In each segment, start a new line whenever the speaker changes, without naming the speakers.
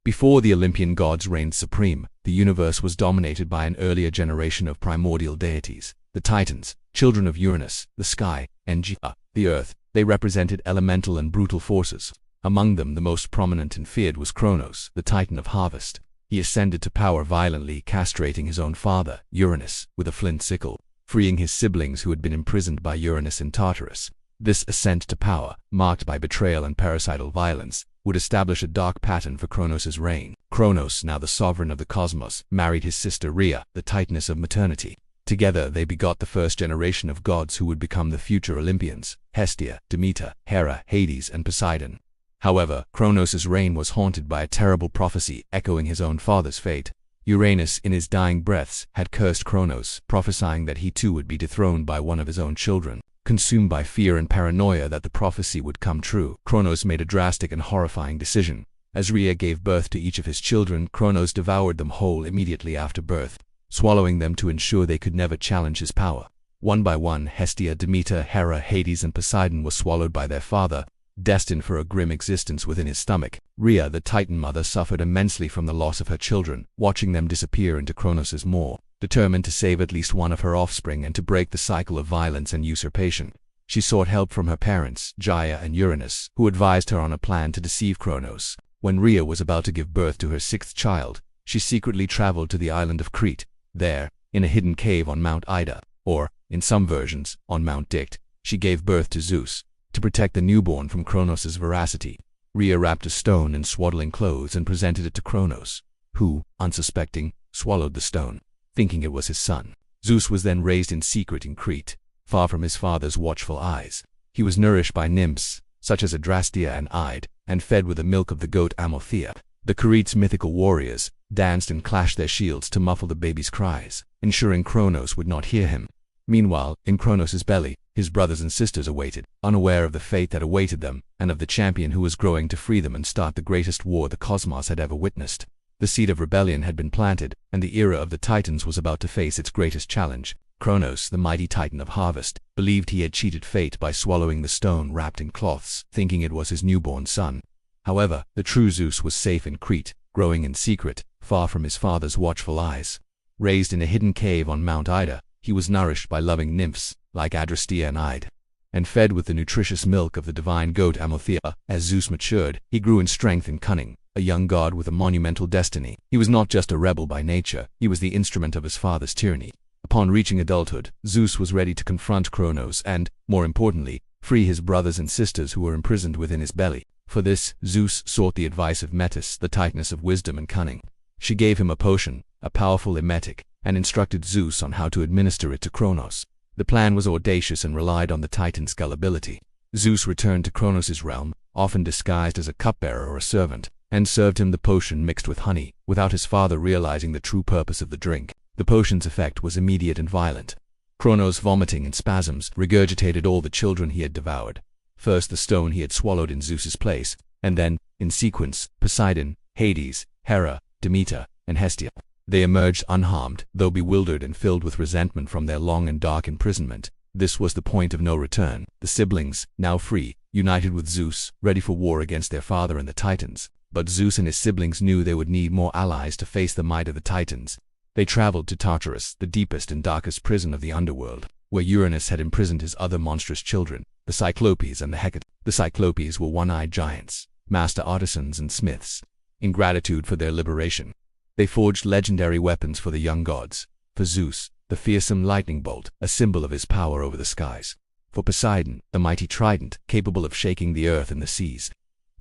Before the Olympian gods reigned supreme, the universe was dominated by an earlier generation of primordial deities, the Titans, children of Uranus, the sky, and Gaia, the earth. They represented elemental and brutal forces. Among them, the most prominent and feared was Cronos, the Titan of harvest. He ascended to power violently, castrating his own father, Uranus, with a flint sickle, freeing his siblings who had been imprisoned by Uranus in Tartarus. This ascent to power, marked by betrayal and parricidal violence, would establish a dark pattern for Cronos' reign. Cronos, now the sovereign of the cosmos, married his sister Rhea, the Titaness of maternity. Together they begot the first generation of gods who would become the future Olympians: Hestia, Demeter, Hera, Hades, and Poseidon. However, Cronos' reign was haunted by a terrible prophecy echoing his own father's fate. Uranus, in his dying breaths, had cursed Cronos, prophesying that he too would be dethroned by one of his own children. Consumed by fear and paranoia that the prophecy would come true, Cronos made a drastic and horrifying decision. As Rhea gave birth to each of his children, Cronos devoured them whole immediately after birth, swallowing them to ensure they could never challenge his power. One by one, Hestia, Demeter, Hera, Hades, and Poseidon were swallowed by their father, destined for a grim existence within his stomach. Rhea, the Titan mother, suffered immensely from the loss of her children, watching them disappear into Cronos' maw. Determined to save at least one of her offspring and to break the cycle of violence and usurpation, she sought help from her parents, Gaia and Uranus, who advised her on a plan to deceive Cronos. When Rhea was about to give birth to her sixth child, she secretly traveled to the island of Crete. There, in a hidden cave on Mount Ida, or, in some versions, on Mount Dicte, she gave birth to Zeus. To protect the newborn from Cronos' voracity, Rhea wrapped a stone in swaddling clothes and presented it to Cronos, who, unsuspecting, swallowed the stone, thinking it was his son. Zeus was then raised in secret in Crete, far from his father's watchful eyes. He was nourished by nymphs, such as Adrastea and Ide, and fed with the milk of the goat Amalthea. The Crete's mythical warriors danced and clashed their shields to muffle the baby's cries, ensuring Cronos would not hear him. Meanwhile, in Cronos' belly, his brothers and sisters awaited, unaware of the fate that awaited them, and of the champion who was growing to free them and start the greatest war the cosmos had ever witnessed. The seed of rebellion had been planted, and the era of the Titans was about to face its greatest challenge. Cronos, the mighty Titan of harvest, believed he had cheated fate by swallowing the stone wrapped in cloths, thinking it was his newborn son. However, the true Zeus was safe in Crete, growing in secret, far from his father's watchful eyes. Raised in a hidden cave on Mount Ida, he was nourished by loving nymphs, like Adrastea and Ide, and fed with the nutritious milk of the divine goat Amalthea. As Zeus matured, he grew in strength and cunning, a young god with a monumental destiny. He was not just a rebel by nature, he was the instrument of his father's tyranny. Upon reaching adulthood, Zeus was ready to confront Cronos and, more importantly, free his brothers and sisters who were imprisoned within his belly. For this, Zeus sought the advice of Metis, the Titaness of wisdom and cunning. She gave him a potion, a powerful emetic, and instructed Zeus on how to administer it to Cronos. The plan was audacious and relied on the Titan's gullibility. Zeus returned to Cronos' realm, often disguised as a cupbearer or a servant, and served him the potion mixed with honey, without his father realizing the true purpose of the drink. The potion's effect was immediate and violent. Cronos, vomiting in spasms, regurgitated all the children he had devoured. First the stone he had swallowed in Zeus's place, and then, in sequence, Poseidon, Hades, Hera, Demeter, and Hestia. They emerged unharmed, though bewildered and filled with resentment from their long and dark imprisonment. This was the point of no return. The siblings, now free, united with Zeus, ready for war against their father and the Titans. But Zeus and his siblings knew they would need more allies to face the might of the Titans. They traveled to Tartarus, the deepest and darkest prison of the underworld, where Uranus had imprisoned his other monstrous children, the Cyclopes and the Hecate. The Cyclopes were one-eyed giants, master artisans and smiths. In gratitude for their liberation, they forged legendary weapons for the young gods. For Zeus, the fearsome lightning bolt, a symbol of his power over the skies. For Poseidon, the mighty trident, capable of shaking the earth and the seas.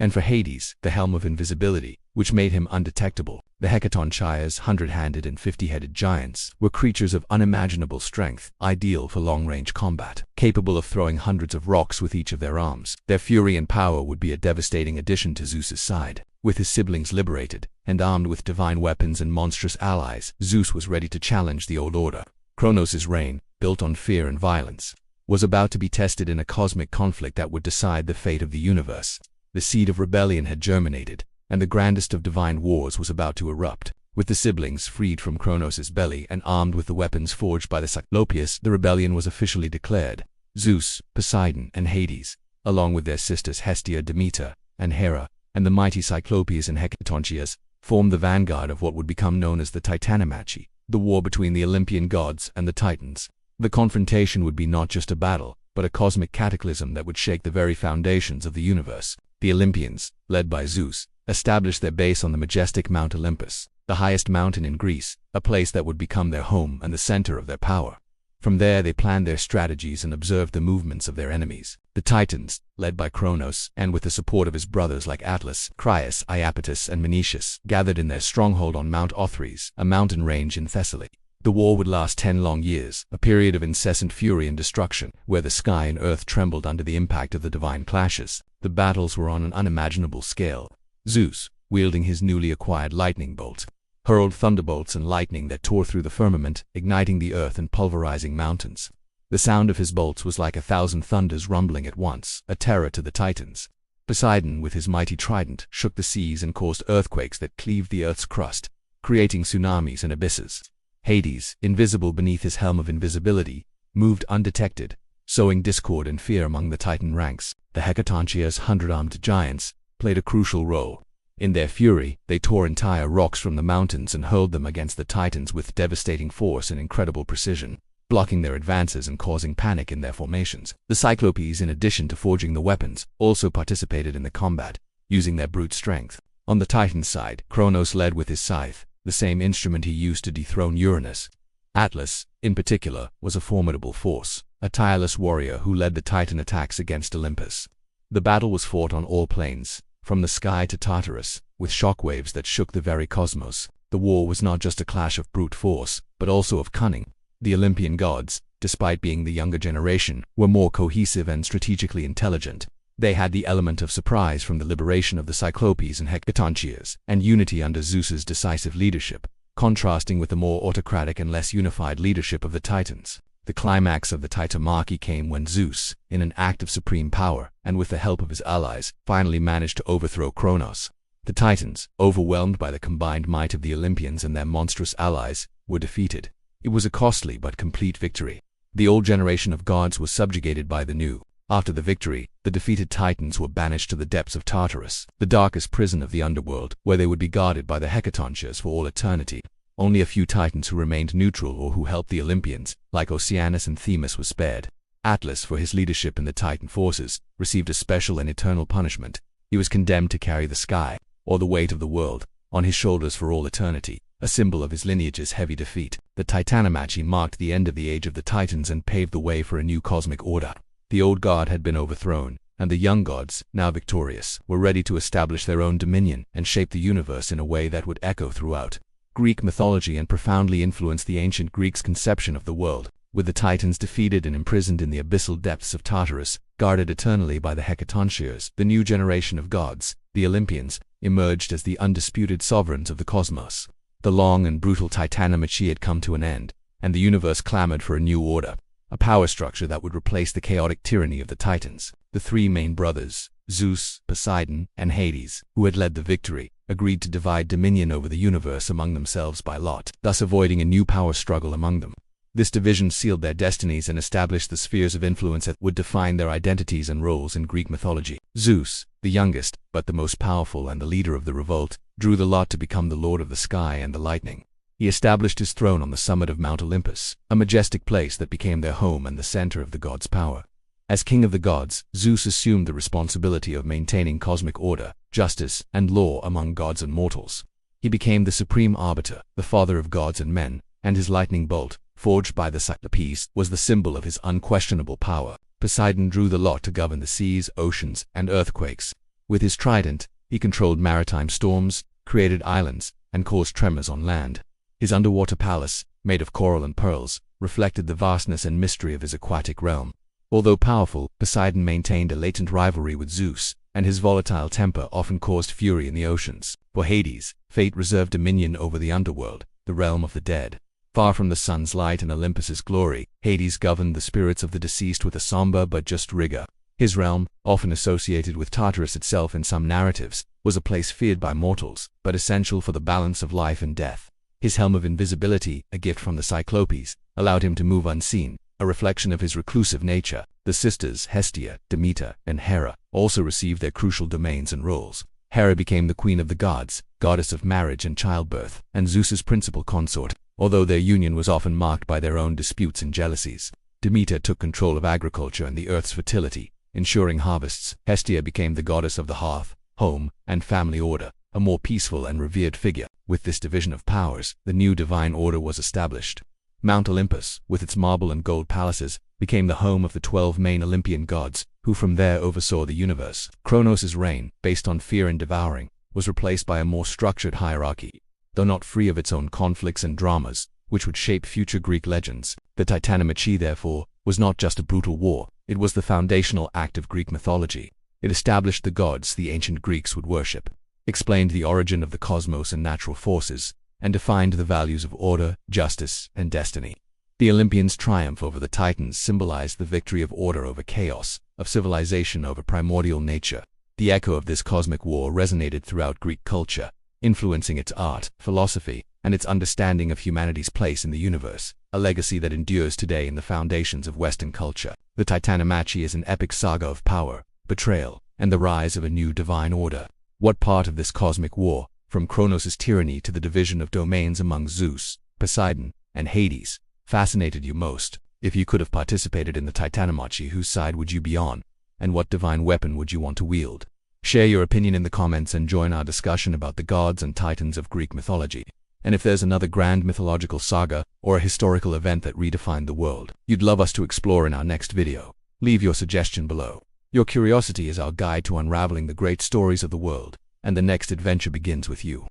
And for Hades, the helm of invisibility, which made him undetectable. The Hecatonchires, 100-handed and 50-headed giants, were creatures of unimaginable strength, ideal for long-range combat, capable of throwing hundreds of rocks with each of their arms. Their fury and power would be a devastating addition to Zeus's side. With his siblings liberated, and armed with divine weapons and monstrous allies, Zeus was ready to challenge the old order. Cronos' reign, built on fear and violence, was about to be tested in a cosmic conflict that would decide the fate of the universe. The seed of rebellion had germinated, and the grandest of divine wars was about to erupt. With the siblings freed from Cronos' belly and armed with the weapons forged by the Cyclopes, the rebellion was officially declared. Zeus, Poseidon, and Hades, along with their sisters Hestia, Demeter, and Hera, and the mighty Cyclopes and Hecatonchires, formed the vanguard of what would become known as the Titanomachy, the war between the Olympian gods and the Titans. The confrontation would be not just a battle, but a cosmic cataclysm that would shake the very foundations of the universe. The Olympians, led by Zeus, established their base on the majestic Mount Olympus, the highest mountain in Greece, a place that would become their home and the center of their power. From there they planned their strategies and observed the movements of their enemies. The Titans, led by Cronos, and with the support of his brothers like Atlas, Crius, Iapetus, and Menetius, gathered in their stronghold on Mount Othrys, a mountain range in Thessaly. The war would last 10 long years, a period of incessant fury and destruction, where the sky and earth trembled under the impact of the divine clashes. The battles were on an unimaginable scale. Zeus, wielding his newly acquired lightning bolt, hurled thunderbolts and lightning that tore through the firmament, igniting the earth and pulverizing mountains. The sound of his bolts was like 1,000 thunders rumbling at once, a terror to the Titans. Poseidon, with his mighty trident, shook the seas and caused earthquakes that cleaved the earth's crust, creating tsunamis and abysses. Hades, invisible beneath his helm of invisibility, moved undetected, sowing discord and fear among the Titan ranks. The Hecatoncias, 100-armed giants, played a crucial role. In their fury, they tore entire rocks from the mountains and hurled them against the Titans with devastating force and incredible precision, blocking their advances and causing panic in their formations. The Cyclopes, in addition to forging the weapons, also participated in the combat, using their brute strength. On the Titan side, Cronos led with his scythe, the same instrument he used to dethrone Uranus. Atlas, in particular, was a formidable force, a tireless warrior who led the Titan attacks against Olympus. The battle was fought on all planes, from the sky to Tartarus, with shockwaves that shook the very cosmos. The war was not just a clash of brute force, but also of cunning. The Olympian gods, despite being the younger generation, were more cohesive and strategically intelligent. They had the element of surprise from the liberation of the Cyclopes and Hecatoncias, and unity under Zeus's decisive leadership, contrasting with the more autocratic and less unified leadership of the Titans. The climax of the Titanomachy came when Zeus, in an act of supreme power, and with the help of his allies, finally managed to overthrow Cronos. The Titans, overwhelmed by the combined might of the Olympians and their monstrous allies, were defeated. It was a costly but complete victory. The old generation of gods was subjugated by the new. After the victory, the defeated Titans were banished to the depths of Tartarus, the darkest prison of the underworld, where they would be guarded by the Hecatoncias for all eternity. Only a few Titans who remained neutral or who helped the Olympians, like Oceanus and Themis, were spared. Atlas, for his leadership in the Titan forces, received a special and eternal punishment. He was condemned to carry the sky, or the weight of the world, on his shoulders for all eternity, a symbol of his lineage's heavy defeat. The Titanomachy marked the end of the age of the Titans and paved the way for a new cosmic order. The old god had been overthrown, and the young gods, now victorious, were ready to establish their own dominion and shape the universe in a way that would echo throughout Greek mythology and profoundly influence the ancient Greeks' conception of the world. With the Titans defeated and imprisoned in the abyssal depths of Tartarus, guarded eternally by the Hecatoncias, the new generation of gods, the Olympians, emerged as the undisputed sovereigns of the cosmos. The long and brutal Titanomachy had come to an end, and the universe clamored for a new order, a power structure that would replace the chaotic tyranny of the Titans. The three main brothers, Zeus, Poseidon, and Hades, who had led the victory, agreed to divide dominion over the universe among themselves by lot, thus avoiding a new power struggle among them. This division sealed their destinies and established the spheres of influence that would define their identities and roles in Greek mythology. Zeus, the youngest, but the most powerful and the leader of the revolt, drew the lot to become the lord of the sky and the lightning. He established his throne on the summit of Mount Olympus, a majestic place that became their home and the center of the gods' power. As king of the gods, Zeus assumed the responsibility of maintaining cosmic order, justice, and law among gods and mortals. He became the supreme arbiter, the father of gods and men, and his lightning bolt, forged by the Cyclopes, was the symbol of his unquestionable power. Poseidon drew the lot to govern the seas, oceans, and earthquakes. With his trident, he controlled maritime storms, created islands, and caused tremors on land. His underwater palace, made of coral and pearls, reflected the vastness and mystery of his aquatic realm. Although powerful, Poseidon maintained a latent rivalry with Zeus, and his volatile temper often caused fury in the oceans. For Hades, fate reserved dominion over the underworld, the realm of the dead. Far from the sun's light and Olympus's glory, Hades governed the spirits of the deceased with a somber but just rigor. His realm, often associated with Tartarus itself in some narratives, was a place feared by mortals, but essential for the balance of life and death. His helm of invisibility, a gift from the Cyclopes, allowed him to move unseen, a reflection of his reclusive nature. The sisters Hestia, Demeter, and Hera also received their crucial domains and roles. Hera became the queen of the gods, goddess of marriage and childbirth, and Zeus's principal consort, although their union was often marked by their own disputes and jealousies. Demeter took control of agriculture and the earth's fertility, ensuring harvests. Hestia became the goddess of the hearth, home, and family order, a more peaceful and revered figure. With this division of powers, the new divine order was established. Mount Olympus, with its marble and gold palaces, became the home of the 12 main Olympian gods, who from there oversaw the universe. Cronos' reign, based on fear and devouring, was replaced by a more structured hierarchy. Though not free of its own conflicts and dramas, which would shape future Greek legends, the Titanomachy, therefore, was not just a brutal war, it was the foundational act of Greek mythology. It established the gods the ancient Greeks would worship, explained the origin of the cosmos and natural forces, and defined the values of order, justice, and destiny. The Olympians' triumph over the Titans symbolized the victory of order over chaos, of civilization over primordial nature. The echo of this cosmic war resonated throughout Greek culture, influencing its art, philosophy, and its understanding of humanity's place in the universe, a legacy that endures today in the foundations of Western culture. The Titanomachy is an epic saga of power, betrayal, and the rise of a new divine order. What part of this cosmic war, from Cronos' tyranny to the division of domains among Zeus, Poseidon, and Hades, fascinated you most? If you could have participated in the Titanomachy, whose side would you be on? And what divine weapon would you want to wield? Share your opinion in the comments and join our discussion about the gods and titans of Greek mythology. And if there's another grand mythological saga or a historical event that redefined the world you'd love us to explore in our next video, leave your suggestion below. Your curiosity is our guide to unraveling the great stories of the world, and the next adventure begins with you.